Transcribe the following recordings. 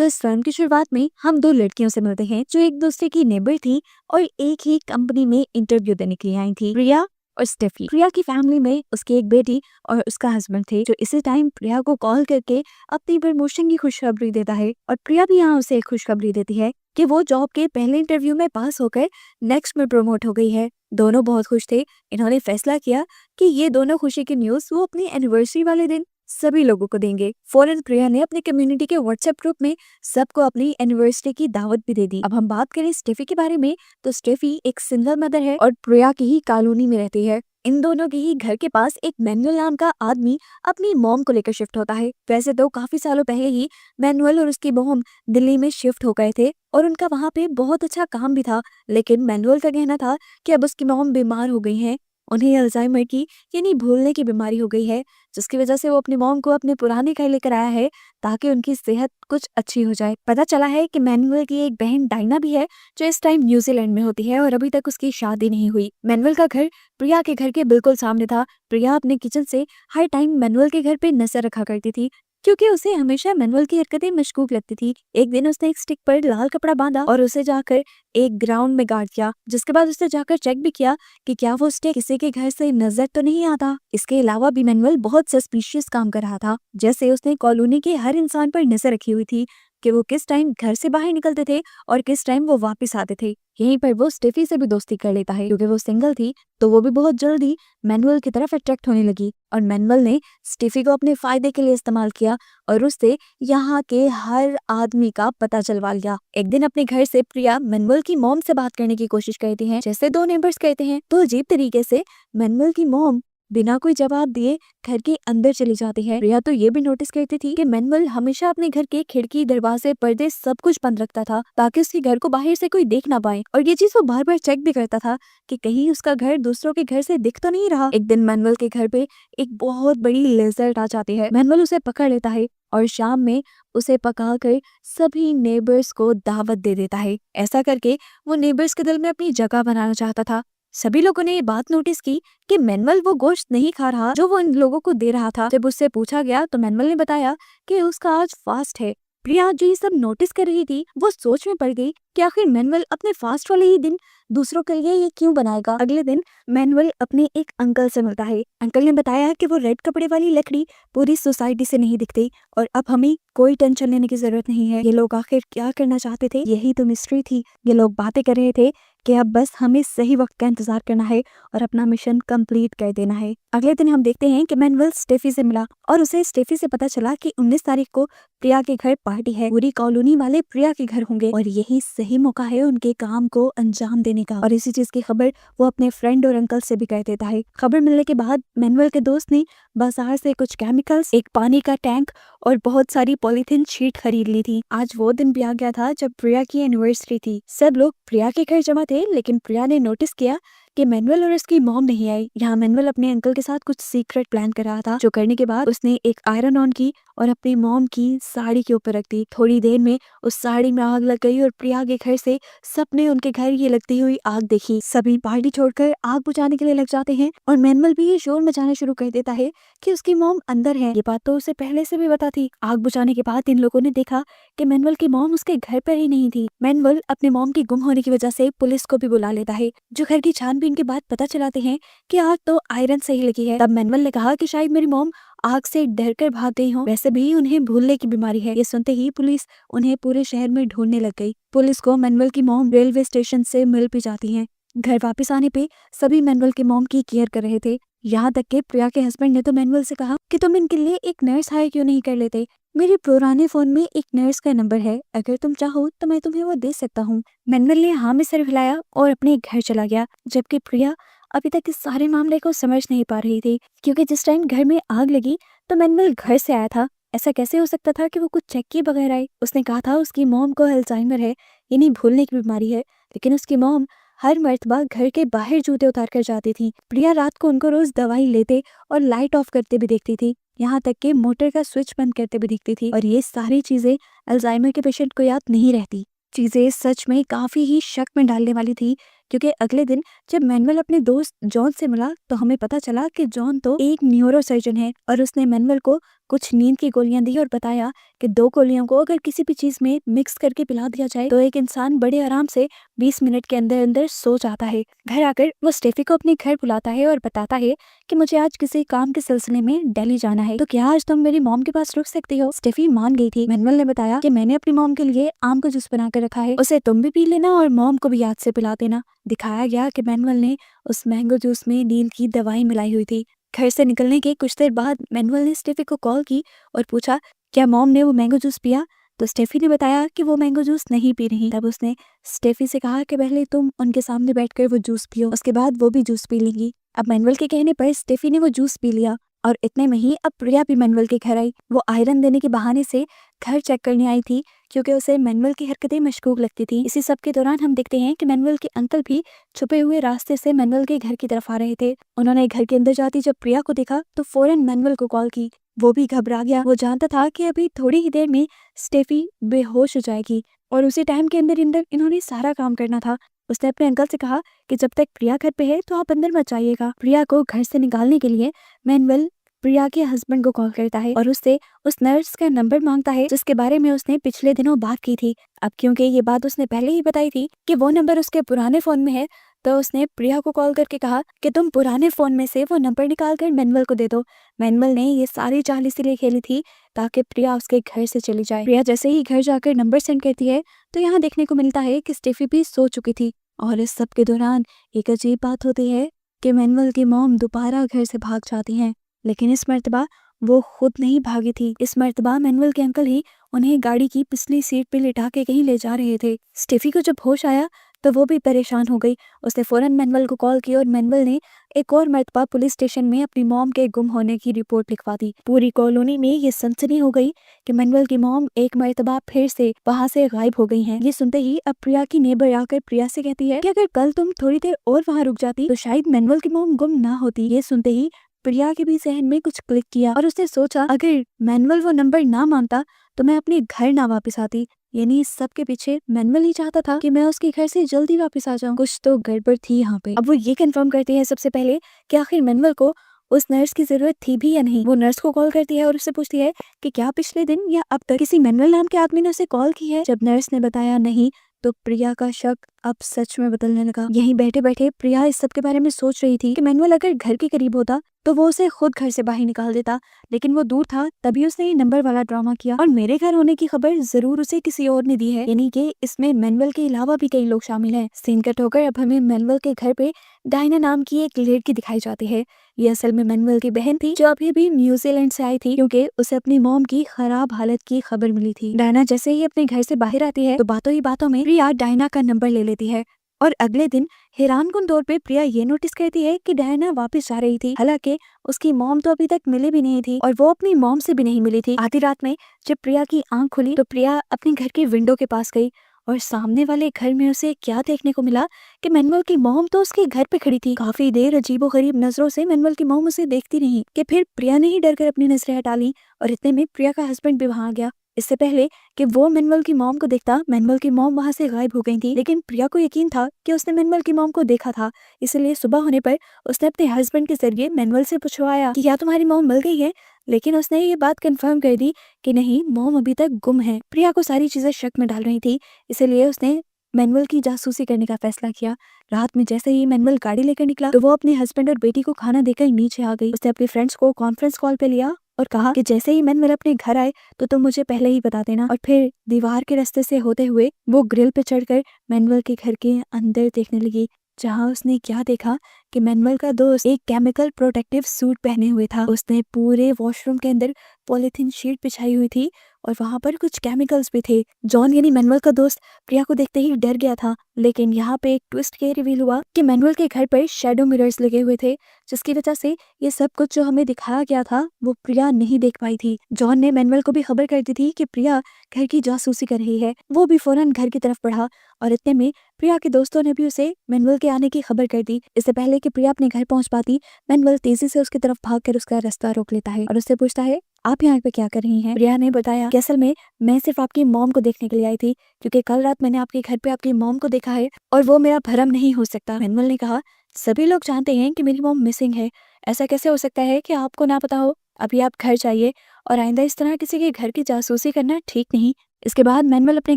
तो इस फिल्म की शुरुआत में हम दो लड़कियों से मिलते हैं जो एक दूसरे की नेबर थी और एक ही कंपनी में इंटरव्यू देने के लिए आई थी, प्रिया और स्टेफी। प्रिया की फैमिली में उसकी एक बेटी और उसका हस्बैंड थे, जो इसी टाइम प्रिया को कॉल करके अपनी प्रमोशन की खुशखबरी देता है। और प्रिया भी यहाँ उसे एक खुशखबरी देती है कि वो जॉब के पहले इंटरव्यू में पास होकर नेक्स्ट में प्रमोट हो गई है। दोनों बहुत खुश थे। इन्होंने फैसला किया कि ये दोनों खुशी की न्यूज वो अपनी एनिवर्सरी वाले दिन सभी लोगों को देंगे। फौरन प्रिया ने अपने कम्युनिटी के व्हाट्सएप ग्रुप में सबको अपनी एनिवर्सरी की दावत भी दे दी। अब हम बात करें स्टेफी के बारे में, तो स्टेफी एक सिंगल मदर है और प्रिया की ही कॉलोनी में रहती है। इन दोनों के ही घर के पास एक मैनुअल नाम का आदमी अपनी मॉम को लेकर शिफ्ट होता है। वैसे तो काफी सालों पहले ही मैनुअल और उसकी मॉम दिल्ली में शिफ्ट हो गए थे और उनका वहाँ पे बहुत अच्छा काम भी था, लेकिन मैनुअल का कहना था कि अब उसकी मॉम बीमार हो गई है। उन्हें अल्जाइमर की यानी भूलने की बीमारी हो गई है, जिसकी वजह से वो अपनी मॉम को अपने पुराने घर लेकर आया है ताकि उनकी सेहत कुछ अच्छी हो जाए। पता चला है कि मैनुअल की एक बहन डायना भी है जो इस टाइम न्यूजीलैंड में होती है और अभी तक उसकी शादी नहीं हुई। मैनुअल का घर प्रिया के घर के बिल्कुल सामने था। प्रिया अपने किचन से हर टाइम मैनुअल के घर पे नजर रखा करती थी क्योंकि उसे हमेशा मैनुअल की हरकतें मशकूक लगती थी। एक दिन उसने एक स्टिक पर लाल कपड़ा बांधा और उसे जाकर एक ग्राउंड में गाड़ दिया, जिसके बाद उसने जाकर चेक भी किया कि क्या वो स्टिक किसी के घर से नजर तो नहीं आता। इसके अलावा भी मैनुअल बहुत सस्पिशियस काम कर रहा था, जैसे उसने कॉलोनी के हर इंसान पर नजर रखी हुई थी कि वो किस टाइम घर से बाहर निकलते थे और किस टाइम वो वापस आते थे। यहीं पर वो स्टेफी से भी दोस्ती कर लेता है। क्योंकि वो सिंगल थी तो वो भी बहुत जल्दी मैनुअल की तरफ अट्रैक्ट होने लगी और मैनुअल ने स्टेफी को अपने फायदे के लिए इस्तेमाल किया और उससे यहाँ के हर आदमी का पता चलवा लिया। एक दिन अपने घर से प्रिया मैनुअल की मॉम से बात करने की कोशिश करती हैं, जैसे दो नेबर्स कहते हैं, तो अजीब तरीके से मैनुअल की मॉम बिना कोई जवाब दिए घर के अंदर चली जाती है। प्रिया तो ये भी नोटिस करती थी कि मैनुअल हमेशा अपने घर के खिड़की, दरवाजे, पर्दे सब कुछ बंद रखता था ताकि उसके घर को बाहर से कोई देख ना पाए, और ये चीज वो बार बार चेक भी करता था कि कहीं उसका घर दूसरों के घर से दिख तो नहीं रहा। एक दिन मैनुअल के घर पे एक बहुत बड़ी लेजर्ड आ जाती है। मैनुअल उसे पकड़ लेता है और शाम में उसे पकाकर सभी नेबर्स को दावत दे देता है। ऐसा करके वो नेबर्स के दिल में अपनी जगह बनाना चाहता था। सभी लोगों ने ये बात नोटिस की कि मैनुअल वो गोश्त नहीं खा रहा जो वो इन लोगों को दे रहा था। जब उससे पूछा गया तो मैनुअल ने बताया कि उसका आज फास्ट है। प्रिया जो ये सब नोटिस कर रही थी वो सोच में पड़ गई कि आखिर मैनुअल अपने फास्ट वाले ही दिन दूसरों के लिए ये क्यों बनाएगा। अगले दिन मैनुअल अपने एक अंकल से मिलता है। अंकल ने बताया कि वो रेड कपड़े वाली लकड़ी पूरी सोसाइटी से नहीं दिखती और अब हमें कोई टेंशन लेने की जरूरत नहीं है। ये लोग आखिर क्या करना चाहते थे, यही तो मिस्ट्री थी। ये लोग बातें कर रहे थे कि अब बस हमें सही वक्त का इंतजार करना है और अपना मिशन कंप्लीट कर देना है। अगले दिन हम देखते हैं कि मैनुअल स्टेफी से मिला और उसे स्टेफी से पता चला कि 19 तारीख को प्रिया के घर पार्टी है। पूरी कॉलोनी वाले प्रिया के घर होंगे और यही सही मौका है उनके काम को अंजाम देने का। और इसी चीज की खबर वो अपने फ्रेंड और अंकल से भी कह देता है। खबर मिलने के बाद मैनुअल के दोस्त ने बाजार से कुछ केमिकल्स, एक पानी का टैंक और बहुत सारी पॉलीथीन शीट खरीद ली थी। आज वो दिन भी आ गया था जब प्रिया की एनिवर्सरी थी। सब लोग प्रिया के घर जमा थे, लेकिन प्रिया ने नोटिस किया कि मैनुअल और उसकी मॉम नहीं आई। यहाँ मैनुअल अपने अंकल के साथ कुछ सीक्रेट प्लान कर रहा था, जो करने के बाद उसने एक आयरन ऑन की और अपनी मॉम की साड़ी के ऊपर रख दी। थोड़ी देर में उस साड़ी में आग लग गई और प्रिया के घर से सबने उनके घर ये लगती हुई आग देखी। सभी पार्टी छोड़कर आग बुझाने के लिए लग जाते हैं और मैनुअल भी ये शोर मचाना शुरू कर देता है कि उसकी मॉम अंदर है। ये बात तो उसे पहले से भी पता थी। आग बुझाने के बाद इन लोगों ने देखा कि मैनुअल की मॉम उसके घर पर ही नहीं थी। मैनुअल अपने मॉम की गुम होने की वजह से पुलिस को भी बुला लेता है, जो घर की छानबीन के बाद पता चलाते हैं कि आग तो आयरन से ही लगी है। तब मैनुअल ने कहा कि शायद मेरी मॉम आग से डर कर भाग गई हो, वैसे भी उन्हें भूलने की बीमारी है। ये सुनते ही पुलिस उन्हें पूरे शहर में ढूंढने लग गई। पुलिस को मैनुअल की मॉम रेलवे स्टेशन से मिल भी जाती है। घर वापस आने पे सभी मैनुअल के मॉम की केयर कर रहे थे। यहाँ तक कि प्रिया के हस्बैंड ने तो मैनुअल से कहा कि तुम इनके लिए एक नर्स हायर क्यों नहीं कर लेते। मेरे पुराने फोन में एक नर्स का नंबर है, अगर तुम चाहो तो मैं तुम्हें वो दे सकता हूँ। मैनुअल ने हाँ में सिर हिलाया और अपने घर चला गया, जबकि प्रिया अभी तक इस सारे मामले को समझ नहीं पा रही थी। क्योंकि जिस टाइम घर में आग लगी तो मैनुअल घर से आया था। ऐसा कैसे हो सकता था कि वो कुछ चेक किए बगैर आए। उसने कहा था उसकी मॉम को अल्जाइमर है, यानी भूलने की बीमारी है, लेकिन उसकी मॉम हर मर्तबा घर के बाहर जूते उतार कर जाती थी। प्रिया रात को उनको रोज दवाई लेते और लाइट ऑफ करते भी देखती थी, यहाँ तक कि मोटर का स्विच बंद करते भी दिखती थी। और ये सारी चीजें अल्जाइमर के पेशेंट को याद नहीं रहती। चीजें सच में काफी ही शक में डालने वाली थी, क्योंकि अगले दिन जब मैनुअल अपने दोस्त जॉन से मिला तो हमें पता चला कि जॉन तो एक न्यूरो सर्जन है और उसने मैनुअल को कुछ नींद की गोलियां दी और बताया कि 2 गोलियों को अगर किसी भी चीज में मिक्स करके पिला दिया जाए तो एक इंसान बड़े आराम से 20 मिनट के अंदर अंदर सो जाता है। घर आकर वो स्टेफी को अपने घर बुलाता है और बताता है कि मुझे आज किसी काम के सिलसिले में दिल्ली जाना है, तो क्या आज तुम मेरी मॉम के पास रुक सकती हो। स्टेफी मान गई थी। मैनुअल ने बताया कि मैंने अपनी मॉम के लिए आम का जूस बना कर रखा है, उसे तुम भी पी लेना और मॉम को भी याद से पिला देना। दिखाया गया कि मैनुअल ने उस मैंगो जूस में नींद की दवाई मिलाई हुई थी। घर से निकलने के कुछ देर बाद मैनुअल ने स्टेफी को कॉल की और पूछा क्या मॉम ने वो मैंगो जूस पिया, तो स्टेफी ने बताया कि वो मैंगो जूस नहीं पी रही। तब उसने स्टेफी से कहा कि पहले तुम उनके सामने बैठकर वो जूस पियो, उसके बाद वो भी जूस पी लेंगी। अब मैनुअल के कहने पर स्टेफी ने वो जूस पी लिया और इतने में ही अब प्रिया भी मैनुअल के घर आई। वो आयरन देने के बहाने से घर चेक करने आई थी क्योंकि उसे मैनुअल की हरकतें मशकूक लगती थी। इसी सब के दौरान हम देखते हैं कि मैनुअल के अंकल भी छुपे हुए रास्ते से मैनुअल के घर की तरफ आ रहे थे। उन्होंने घर के अंदर जाती जब प्रिया को देखा तो फौरन मैनुअल को कॉल की। वो भी घबरा गया। वो जानता था कि अभी थोड़ी ही देर में स्टेफी बेहोश हो जाएगी और उसी टाइम के अंदर अंदर इन्होंने सारा काम करना था। उसने अपने अंकल से कहा कि जब तक प्रिया घर पे है तो आप अंदर मत जाइएगा। प्रिया को घर से निकालने के लिए मैनुअल प्रिया के हस्बैंड को कॉल करता है और उससे उस नर्स का नंबर मांगता है जिसके बारे में उसने पिछले दिनों बात की थी। अब क्योंकि ये बात उसने पहले ही बताई थी कि वो नंबर उसके पुराने फोन में है, तो उसने प्रिया को कॉल करके कहा कि तुम पुराने फोन में से वो नंबर निकाल कर मैनुअल को दे दो। मैनुअल ने ये सारी चाल इसीलिए खेली थी ताकि प्रिया उसके घर से चली जाए। प्रिया जैसे ही घर जाकर नंबर सेंड करती है तो यहाँ देखने को मिलता है कि स्टेफी भी सो चुकी थी और इस सब के दौरान एक अजीब बात होती है कि मैनुअल की मॉम दोबारा घर से भाग जाती हैं, लेकिन इस मर्तबा वो खुद नहीं भागी थी। इस मर्तबा मैनुअल के अंकल ही उन्हें गाड़ी की पिछली सीट पे लिटा के कहीं ले जा रहे थे। स्टेफी को जब होश आया तो वो भी परेशान हो गई। उसने फौरन मैनुअल को कॉल की और मैनुअल ने एक और मर्तबा पुलिस स्टेशन में अपनी मॉम के गुम होने की रिपोर्ट लिखवा दी। पूरी कॉलोनी में ये सनसनी हो गई कि मैनुअल की मॉम एक मर्तबा फिर से वहाँ से गायब हो गई हैं। ये सुनते ही अब प्रिया की नेबर आकर प्रिया से कहती है कि अगर कल तुम थोड़ी देर और वहाँ रुक जाती तो शायद मैनुअल की मॉम गुम ना होती। ये सुनते ही प्रिया के भी जहन में कुछ क्लिक किया और उसने सोचा अगर मैनुअल वो नंबर ना मानता तो मैं अपने घर ना वापस आती। यानी इस सब के पीछे मैनुअल ही चाहता था कि मैं उसके घर से जल्दी वापस आ जाऊं। कुछ तो गड़बड़ थी यहाँ पे। अब वो ये कंफर्म करते हैं सबसे पहले कि आखिर मैनुअल को उस नर्स की जरूरत थी भी या नहीं। वो नर्स को कॉल करती है और उससे पूछती है कि क्या पिछले दिन या अब तक किसी मैनुअल नाम के आदमी ने उसे कॉल की है। जब नर्स ने बताया नहीं तो प्रिया का शक अब सच में बदलने लगा। यहीं बैठे बैठे प्रिया इस सब के बारे में सोच रही थी कि मैनुअल अगर घर के करीब होता तो वो उसे खुद घर से बाहर निकाल देता, लेकिन वो दूर था तभी उसने ये नंबर वाला ड्रामा किया और मेरे घर होने की खबर जरूर उसे किसी और ने दी है। यानी कि इसमें मैनुअल के अलावा भी कई लोग शामिल हैं। सीन कट होकर अब हमें मैनुअल के घर पे डायना नाम की एक लड़की दिखाई जाती है। ये असल में मैनुअल की बहन थी जो अभी भी न्यूजीलैंड से आई थी क्योंकि उसे अपनी मॉम की खराब हालत की खबर मिली थी। डायना जैसे ही अपने घर से बाहर आती है तो बातों ही बातों में प्रिया डायना का नंबर ले लेती है और अगले दिन हैरानकुन तौर पे प्रिया ये नोटिस करती है कि डायना वापस जा रही थी। हालांकि उसकी मॉम तो अभी तक मिली भी नहीं थी और वो अपनी मॉम से भी नहीं मिली थी। आधी रात में जब प्रिया की आंख खुली तो प्रिया अपने घर के विंडो के पास गई और सामने वाले घर में उसे क्या देखने को मिला कि मैनुअल की मॉम तो उसके घर पे खड़ी थी। काफी देर अजीबोगरीब नजरों से मैनुअल की मॉम उसे देखती रही कि फिर प्रिया ने ही डर कर अपनी नजरें हटा ली और इतने में प्रिया का हस्बैंड भी वहां आ गया। इससे पहले कि वो मैनुअल की मॉम को देखता, मैनुअल की मॉम वहां से गायब हो गई थी, लेकिन प्रिया को यकीन था कि उसने मैनुअल की मॉम को देखा था। इसलिए सुबह होने पर उसने अपने हस्बैंड के जरिए मैनुअल से पूछवाया कि क्या तुम्हारी मॉम मिल गई है, लेकिन उसने ये बात कंफर्म कर दी कि नहीं, मॉम अभी तक गुम है। प्रिया को सारी चीजें शक में डाल रही थी, इसलिए उसने मैनुअल की जासूसी करने का फैसला किया। रात में जैसे ही मैनुअल गाड़ी लेकर निकला तो वो अपने हस्बैंड और बेटी को खाना देकर नीचे आ गई। उसने अपने फ्रेंड्स को कॉन्फ्रेंस कॉल पे लिया और कहा कि जैसे ही मैनुअल अपने घर आए तो तुम मुझे पहले ही बता देना। और फिर दीवार के रास्ते से होते हुए वो ग्रिल पे चढ़कर मैनुअल के घर के अंदर देखने लगी, जहाँ उसने क्या देखा कि मैनुअल का दोस्त एक केमिकल प्रोटेक्टिव सूट पहने हुए था। उसने पूरे वॉशरूम के अंदर पॉलिथीन शीट बिछाई हुई थी और वहां पर कुछ केमिकल्स भी थे। जॉन यानी मैनुअल का दोस्त प्रिया को देखते ही डर गया था, लेकिन यहाँ पे एक ट्विस्ट ये रिवील हुआ कि मैनुअल के घर पर शैडो मिरर्स लगे हुए थे, जिसकी वजह से ये सब कुछ जो हमें दिखाया गया था वो प्रिया नहीं देख पाई थी। जॉन ने मैनुअल को भी खबर कर दी थी कि प्रिया घर की जासूसी कर रही है। वो भी फौरन घर की तरफ बढ़ा और इतने में प्रिया के दोस्तों ने भी उसे मैनुअल के आने की खबर कर दी। इससे पहले कि प्रिया अपने घर पहुंच पाती, मैनुअल तेजी से उसकी तरफ भागकर उसका रास्ता रोक लेता है और उससे पूछता है आप यहाँ पे क्या कर रही हैं। प्रिया ने बताया कि असल में मैं सिर्फ आपकी मॉम को देखने के लिए आई थी क्योंकि कल रात मैंने आपके घर पे आपकी मॉम को देखा है और वो मेरा भरम नहीं हो सकता। मैनुअल ने कहा सभी लोग जानते हैं कि मेरी मॉम मिसिंग है, ऐसा कैसे हो सकता है कि आपको ना पता हो। अभी आप घर जाइए और आइंदा इस तरह किसी के घर की जासूसी करना ठीक नहीं। इसके बाद मैनुअल अपने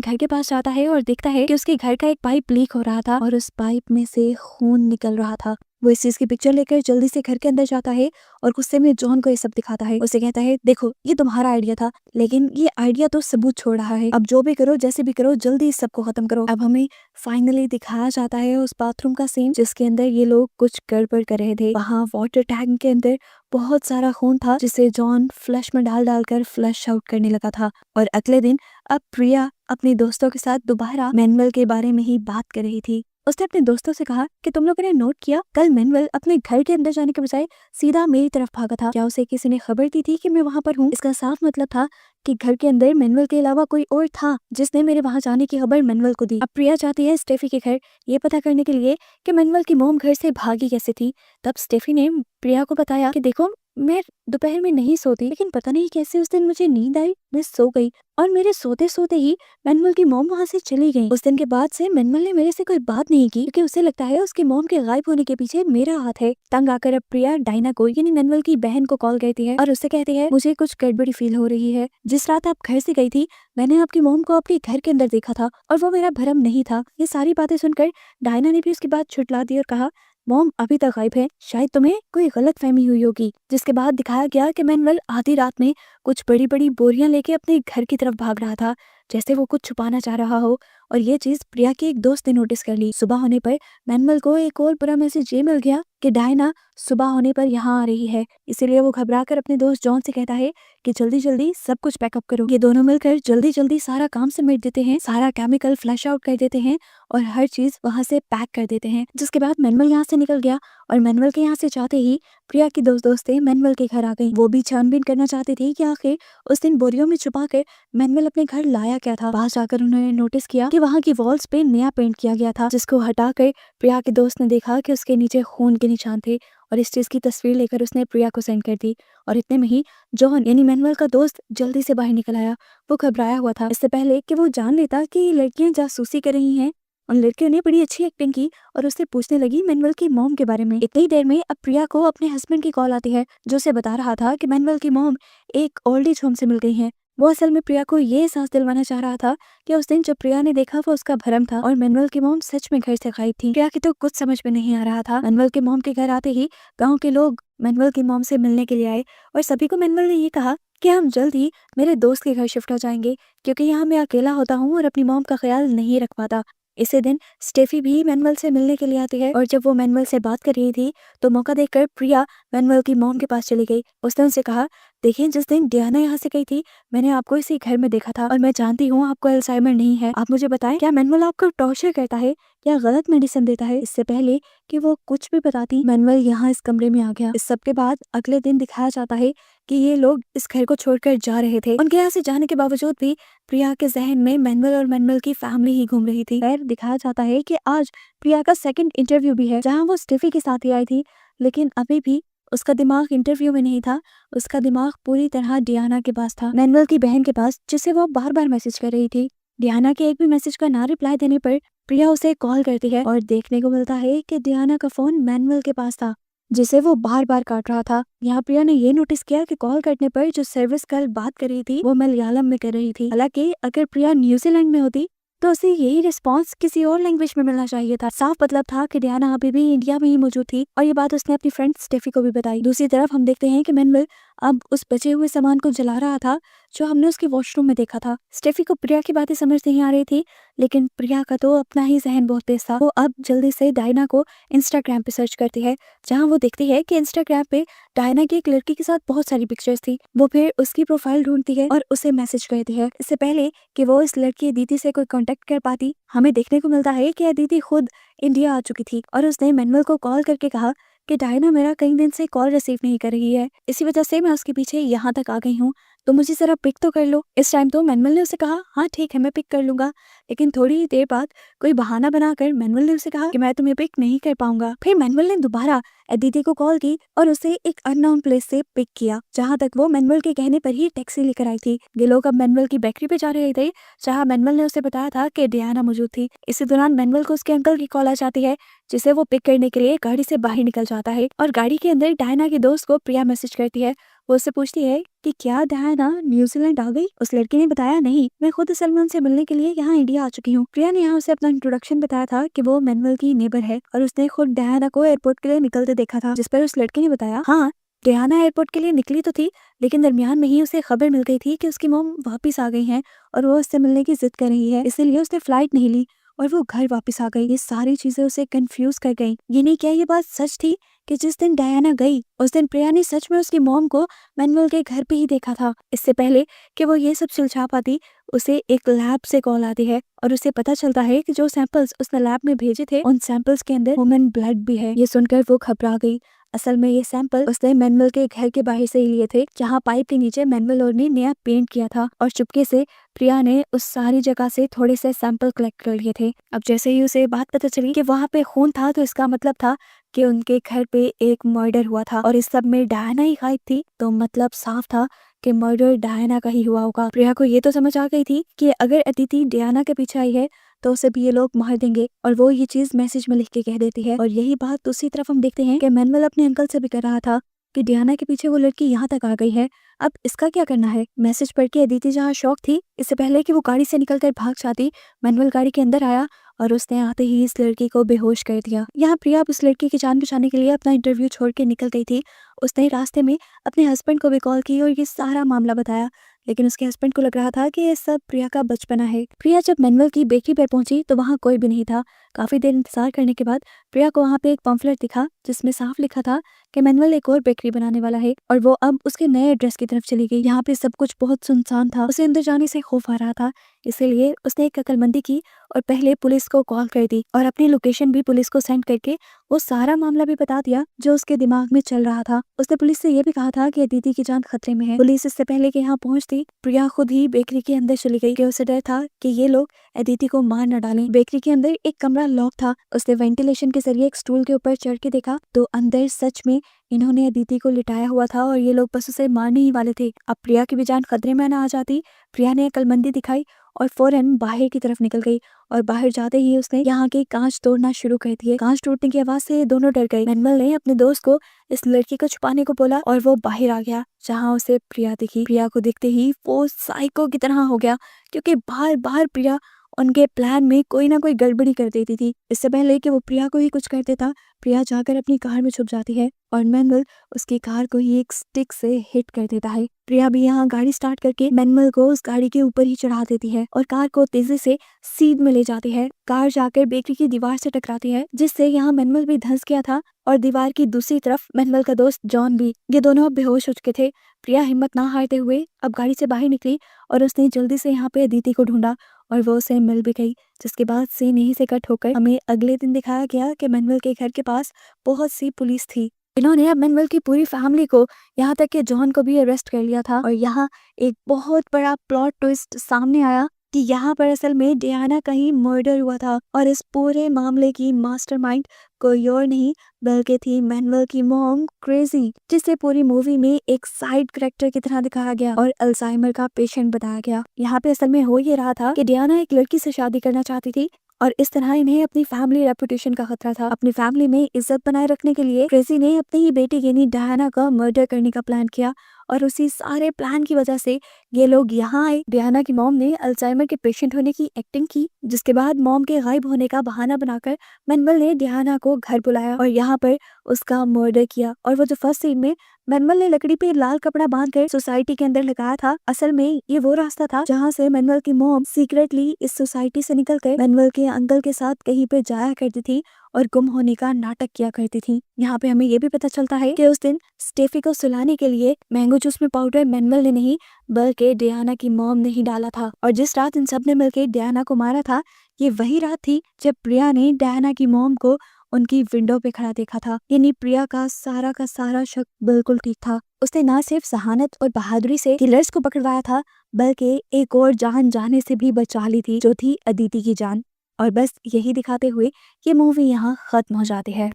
घर के पास जाता है और देखता है कि उसके घर का एक पाइप लीक हो रहा था और उस पाइप में से खून निकल रहा था। वो इस चीज की पिक्चर लेकर जल्दी से घर के अंदर जाता है और गुस्से में जॉन को ये सब दिखाता है। उसे कहता है, देखो ये तुम्हारा आइडिया था, लेकिन ये आइडिया तो सबूत छोड़ रहा है। अब जो भी करो, जैसे भी करो, जल्दी इस सबको खत्म करो। अब हमें फाइनली दिखाया जाता है उस बाथरूम का सीन जिसके अंदर ये लोग कुछ गड़बड़ कर रहे थे। वहाँ वाटर टैंक के अंदर बहुत सारा खून था जिसे जॉन फ्लश में डाल डालकर फ्लश आउट करने लगा था। और अगले दिन अब प्रिया अपने दोस्तों के साथ दोबारा मैनुअल के बारे में ही बात कर रही थी। उसने अपने दोस्तों से कहा कि तुम लोगों ने नोट किया, कल मैनुअल अपने घर के अंदर जाने के बजाय सीधा मेरी तरफ भागा था। क्या उसे किसी ने खबर दी थी कि मैं वहां पर हूँ? इसका साफ मतलब था कि घर के अंदर मैनुअल के अलावा कोई और था जिसने मेरे वहां जाने की खबर मैनुअल को दी। अब प्रिया जाती है स्टेफी के घर ये पता करने के लिए कि मैनुअल की मोम घर से भागी कैसे थी। तब स्टेफी ने प्रिया को बताया कि देखो, मैं दोपहर में नहीं सोती, लेकिन पता नहीं कैसे उस दिन मुझे नींद आई, मैं सो गई और मेरे सोते सोते ही मैनुअल की मॉम वहां से चली गई। उस दिन के बाद से मैनुअल ने मेरे से कोई बात नहीं की क्योंकि उसे लगता है उसकी मॉम के गायब होने के पीछे मेरा हाथ है। तंग आकर अब प्रिया डायना को यानी मैनुअल की बहन को कॉल करती है और उससे कहती है, मुझे कुछ गड़बड़ी फील हो रही है। जिस रात आप घर से गई थी मैंने आपकी मॉम को अपने घर के अंदर देखा था और वो मेरा भ्रम नहीं था। ये सारी बातें सुनकर डायना ने भी उसकी बात छुटला दी और कहा, मॉम अभी तक गायब है, शायद तुम्हें कोई गलत फहमी हुई होगी। जिसके बाद दिखाया गया कि मैनुअल आधी रात में कुछ बड़ी बड़ी बोरियां लेके अपने घर की तरफ भाग रहा था, जैसे वो कुछ छुपाना चाह रहा हो। और ये चीज प्रिया के एक दोस्त ने नोटिस कर ली। सुबह होने पर मैनुअल को एक और बुरा मैसेज ये मिल गया कि डायना सुबह होने पर यहाँ आ रही है। इसीलिए वो घबराकर अपने दोस्त जॉन से कहता है कि जल्दी जल्दी सब कुछ पैकअप करो। ये दोनों मिलकर जल्दी जल्दी सारा काम समेट देते हैं, सारा केमिकल फ्लश आउट कर देते हैं और हर चीज वहां से पैक कर देते हैं। जिसके बाद मैनुअल यहाँ से निकल गया और मैनुअल के यहाँ से जाते ही प्रिया की दोस्तें मैनुअल के घर आ गई। वो भी छानबीन करना चाहती थी कि आखिर उस दिन बोरियों में छुपा कर मैनुअल अपने घर लाया क्या था। वहां जाकर उन्होंने नोटिस किया कि वहां की वॉल्स पे नया पेंट किया गया था, जिसको हटाकर प्रिया के दोस्त ने देखा कि उसके नीचे खून के निशान थे और इस चीज की तस्वीर लेकर उसने प्रिया को सेंड कर दी। और इतने में ही जॉन यानी मैनुअल का दोस्त जल्दी से बाहर निकल आया। वो घबराया हुआ था इससे पहले कि वो जान लेता कि लड़कियां जासूसी कर रही हैं। उन लड़कियों ने बड़ी अच्छी एक्टिंग की और उससे पूछने लगी मैनुअल की मॉम के बारे में। इतनी देर में अब प्रिया को अपने हस्बैंड की कॉल आती है जो उसे बता रहा था कि मैनुअल की मॉम एक ओल्ड एज होम से मिल गई है। वो असल में प्रिया को ये एहसास दिलवाना चाह रहा था कि उस दिन जो प्रिया ने देखा वो उसका भ्रम था और मैनुअल की मॉम सच में घर से गायब थी। प्रिया की तो कुछ समझ में नहीं आ रहा था। मैनुअल की मॉम के घर आते ही गाँव के लोग मैनुअल की मॉम से मिलने के लिए आए और सभी को मैनुअल ने ये कहा कि हम जल्द ही मेरे दोस्त के घर शिफ्ट हो जाएंगे क्योंकि यहाँ मैं अकेला होता हूँ और अपनी मॉम का ख्याल नहीं रख पाता। इसी दिन स्टेफी भी मैनुअल से मिलने के लिए आती है और जब वो मैनुअल से बात कर रही थी तो मौका देखकर प्रिया मैनुअल की मॉम के पास चली गई। उसने उनसे कहा, देखिए जिस दिन डियाना यहाँ से गई थी मैंने आपको इसी घर में देखा था और मैं जानती हूँ आपको अल्जाइमर नहीं है। आप मुझे बताएं क्या मैनुअल आपको टॉर्चर करता है या गलत मेडिसिन देता है? इससे पहले कि वो कुछ भी बताती मैनुअल यहाँ इस कमरे में आ गया। इस सब के बाद अगले दिन दिखाया जाता है कि ये लोग इस घर को छोड़कर जा रहे थे। उनके यहाँ से जाने के बावजूद भी प्रिया के जहन में मैनुअल और मैनुअल की फैमिली ही घूम रही थी। फिर दिखाया जाता है कि आज प्रिया का सेकंड इंटरव्यू भी है जहाँ वो स्टेफी के साथ ही आई थी, लेकिन अभी भी उसका दिमाग इंटरव्यू में नहीं था। उसका दिमाग पूरी तरह डियाना के पास था, मैनुअल की बहन के पास, जिसे वो बार बार मैसेज कर रही थी। डियाना के एक भी मैसेज का ना रिप्लाई देने पर प्रिया उसे कॉल करती है और देखने को मिलता है कि डियाना का फोन मैनुअल के पास था जिसे वो बार बार काट रहा था। यहाँ प्रिया ने ये नोटिस किया कि कॉल करने पर जो सर्विस कल बात कर रही थी वो मलयालम में कर रही थी। हालांकि अगर प्रिया न्यूजीलैंड में होती तो उसे यही रिस्पांस किसी और लैंग्वेज में मिलना चाहिए था। साफ मतलब था कि डियाना अभी भी इंडिया में ही मौजूद थी और ये बात उसने अपनी फ्रेंड स्टेफी को भी बताई। दूसरी तरफ हम देखते हैं कि मैनुअल अब उस बचे हुए सामान को जला रहा था जो हमने उसके वॉशरूम में देखा था। स्टेफी को प्रिया की बातें समझ नहीं आ रही थी, लेकिन प्रिया का तो अपना ही जहन बहुत तेज था। वो अब जल्दी से डायना को इंस्टाग्राम पे सर्च करती है जहाँ वो देखती है कि इंस्टाग्राम पे डायना की एक लड़की के साथ बहुत सारी पिक्चर्स थी। वो फिर उसकी प्रोफाइल ढूंढती है और उसे मैसेज करती है। इससे पहले कि वो इस लड़की अदिति से कोई कांटेक्ट कर पाती, हमें देखने को मिलता है कि अदिति खुद इंडिया आ चुकी थी और उसने मैनुअल को कॉल करके कहा कि डायना मेरा कई दिन से कॉल रिसीव नहीं कर रही है, इसी वजह से मैं उसके पीछे यहाँ तक आ गई हूँ, तो मुझे जरा पिक तो कर लो। इस टाइम तो मैनुअल ने उसे कहा, हाँ ठीक है मैं पिक कर लूंगा, लेकिन थोड़ी ही देर बाद कोई बहाना बनाकर मैनुअल ने उसे कहा कि मैं तुम्हें पिक नहीं कर पाऊंगा। फिर मैनुअल ने दोबारा अदिति को कॉल की और उसे एक अननोन प्लेस से पिक किया, जहाँ तक वो मैनुअल के कहने पर ही टैक्सी लेकर आई थी। ये लोग अब मैनुअल की बेकरी पे जा रहे थे जहाँ मैनुअल ने उसे बताया था कि डियाना मौजूद थी। इसी दौरान मैनुअल को उसके अंकल की कॉल आ जाती है जिसे वो पिक करने के लिए गाड़ी से बाहर निकल जाता है और गाड़ी के अंदर डायना के दोस्त को प्रिया मैसेज करती है वो उससे पूछती है कि क्या डायना न्यूजीलैंड आ गई। उस लड़की ने बताया नहीं, मैं खुद असल में उनसे मिलने के लिए यहाँ इंडिया आ चुकी हूँ। प्रिया ने यहाँ उसे अपना इंट्रोडक्शन बताया था कि वो मैनुअल की नेबर है और उसने खुद डायना को एयरपोर्ट के लिए निकलते देखा था, जिस पर उस लड़की ने बताया हाँ, डायना एयरपोर्ट के लिए निकली तो थी, लेकिन दरमियान में ही उसे खबर मिल गई थी कि उसकी मॉम वापस आ गई हैं और वो उससे मिलने की जिद कर रही है, इसीलिए उसने फ्लाइट नहीं ली और वो घर वापस आ गई। ये सारी चीजें उसे कंफ्यूज कर गई। ये नहीं, क्या ये बात सच थी कि जिस दिन डायना गई उस दिन प्रिया ने सच में उसकी मॉम को मैनुअल के घर पे ही देखा था। इससे पहले कि वो ये सब सुलझा पाती, उसे एक लैब से कॉल आती है और उसे पता चलता है कि जो सैंपल्स उसने लैब में भेजे थे उन सैंपल्स के अंदर ह्यूमन ब्लड भी है। ये सुनकर वो घबरा गई। असल में ये सैंपल उसने मैनुअल के घर के बाहर से ही लिए थे, जहाँ पाइप के नीचे मैनुअल और ने नया पेंट किया था और चुपके से प्रिया ने उस सारी जगह से थोड़े से सैंपल कलेक्ट कर लिए थे। अब जैसे ही उसे बात पता चली कि वहाँ पे खून था, तो इसका मतलब था कि उनके घर पे एक मर्डर हुआ था और इस सब में डायना ही गायब थी, तो मतलब साफ था कि मर्डर डायना का ही हुआ होगा। प्रिया को ये तो समझ आ गई थी कि अगर अदिति डायना के पीछे आई है तो उसे भी ये लोग मार देंगे, और वो ये चीज मैसेज में लिख के कह देती है। और यही बात दूसरी तरफ हम देखते हैं कि मैनुअल अपने अंकल से भी कर रहा था कि डायना के पीछे वो लड़की यहाँ तक आ गई है, अब इसका क्या करना है। मैसेज पढ़ के अदिति जहाँ शौक थी, इससे पहले कि वो गाड़ी से निकलकर भाग जाती, मैनुअल गाड़ी के अंदर आया और उसने आते ही इस लड़की को बेहोश कर दिया। यहाँ प्रिया उस लड़की की जान बचाने के लिए अपना इंटरव्यू छोड़ के निकल गई थी। उसने रास्ते में अपने हस्बैंड को भी कॉल की और ये सारा मामला बताया, लेकिन उसके हस्बैंड को लग रहा था कि ये सब प्रिया का बचपना है। प्रिया जब मैनुअल की बेकरी पर पहुंची तो वहाँ कोई भी नहीं था। काफी देर इंतजार करने के बाद प्रिया को वहाँ पे एक पम्फलेट दिखा जिसमें साफ लिखा था कि मैनुअल एक और बेकरी बनाने वाला है और वो अब उसके नए एड्रेस की तरफ चली गई। यहाँ पे सब कुछ बहुत सुनसान था, उसे अंदर जाने से खौफ आ रहा था, इसीलिए उसने एक अक्लमंदी की और पहले पुलिस को कॉल कर दी और अपनी लोकेशन भी पुलिस को सेंड करके वो सारा मामला भी बता दिया जो उसके दिमाग में चल रहा था। उसने पुलिस से ये भी कहा था कि अदिति की जान खतरे में है। पुलिस इससे पहले कि यहाँ पहुंचती, प्रिया खुद ही बेकरी के अंदर चली गई कि उसे डर था कि ये लोग अदिति को मार न डालें। बेकरी के अंदर एक कमरा लॉक था। उसने वेंटिलेशन के जरिए एक स्टूल के ऊपर चढ़ के देखा तो अंदर सच में इन्होंने अदिति को लिटाया हुआ था और ये लोग बस उसे मारने ही वाले थे। अब प्रिया की भी जान खतरे में ना आ जाती, प्रिया ने अक्लमंदी दिखाई और फौरन बाहर की तरफ निकल गई और बाहर जाते ही उसने यहाँ के कांच तोड़ना शुरू कर दिए। कांच टूटने की आवाज से दोनों डर गए। मैनुअल ने अपने दोस्त को इस लड़की को छुपाने को बोला और वो बाहर आ गया, जहाँ उसे प्रिया दिखी। प्रिया को देखते ही वो साइको की तरह हो गया, क्योंकि बार बार प्रिया उनके प्लान में कोई ना कोई गड़बड़ी कर देती थी। इससे पहले कि वो प्रिया को ही कुछ कर देता, प्रिया जाकर अपनी कार में छुप जाती है और मैनुअल उसकी कार को ही एक स्टिक से हिट कर देता है। प्रिया भी यहाँ गाड़ी स्टार्ट करके मैनुअल को उस गाड़ी के ऊपर ही चढ़ा देती है और कार को तेजी से सीध में ले जाती है। कार जाकर बेकरी की दीवार से टकराती है, जिससे यहाँ मैनुअल भी धंस गया था और दीवार की दूसरी तरफ मैनुअल का दोस्त जॉन भी। ये दोनों अब बेहोश हो चुके थे। प्रिया हिम्मत ना हारते हुए अब गाड़ी से बाहर निकली और उसने जल्दी से यहाँ पे अदिति को ढूंढा और वो उसे मिल भी गई। जिसके बाद सीन यहीं से कट होकर हमें अगले दिन दिखाया गया कि मैनुअल के घर के पास बहुत सी पुलिस थी। इन्होंने अब मैनुअल की पूरी फैमिली को, यहाँ तक कि जॉन को भी अरेस्ट कर लिया था। और यहाँ एक बहुत बड़ा प्लॉट ट्विस्ट सामने आया कि यहाँ पर असल में डायना का ही मर्डर हुआ था और इस पूरे मामले की मास्टरमाइंड कोई और नहीं बल्कि थी मैनुअल की मॉम क्रेजी, जिसे पूरी मूवी में एक साइड कैरेक्टर की तरह दिखाया गया और अल्जाइमर का पेशेंट बताया गया। यहाँ पे असल में हो ये रहा था कि डायना एक लड़की से शादी करना चाहती थी और इस तरह इन्हें अपनी फैमिली रेपुटेशन का खतरा था। अपनी फैमिली में इज्जत बनाए रखने के लिए क्रेजी ने अपनी ही बेटी यानी डायना का मर्डर करने का प्लान किया और उसी सारे प्लान की वजह से ये लोग यहाँ आए। डायना की मॉम ने अल्जाइमर के पेशेंट होने की एक्टिंग की, जिसके बाद मॉम के गायब होने का बहाना बनाकर मैनुअल ने डायना को घर बुलाया और यहाँ पर उसका मर्डर किया। और वो जो फर्स्ट सीन में मैनुअल ने लकड़ी पे लाल कपड़ा बांधकर सोसाइटी के अंदर लगाया था, असल में ये वो रास्ता था जहाँ से मैनुअल की मॉम सीक्रेटली इस सोसाइटी से निकलकर मैनुअल के अंकल के साथ कहीं पे जाया करती थी और गुम होने का नाटक किया करती थी। यहाँ पे हमें ये भी पता चलता है कि उस दिन स्टेफी को सुलाने के लिए मैंगो जूस में पाउडर मैनुअल ने नहीं बल्कि डायना की मॉम ने ही डाला था। और जिस रात इन सब ने मिलकर डायना को मारा था, ये वही रात थी जब प्रिया ने डायना की मॉम को उनकी विंडो पे खड़ा देखा था। यानी प्रिया का सारा शक बिल्कुल ठीक था। उसने ना सिर्फ सहानत और बहादुरी से किलर्स को पकड़वाया था, बल्कि एक और जान जाने से भी बचा ली थी, जो थी अदिति की जान। और बस यही दिखाते हुए ये मूवी यहाँ खत्म हो जाती है।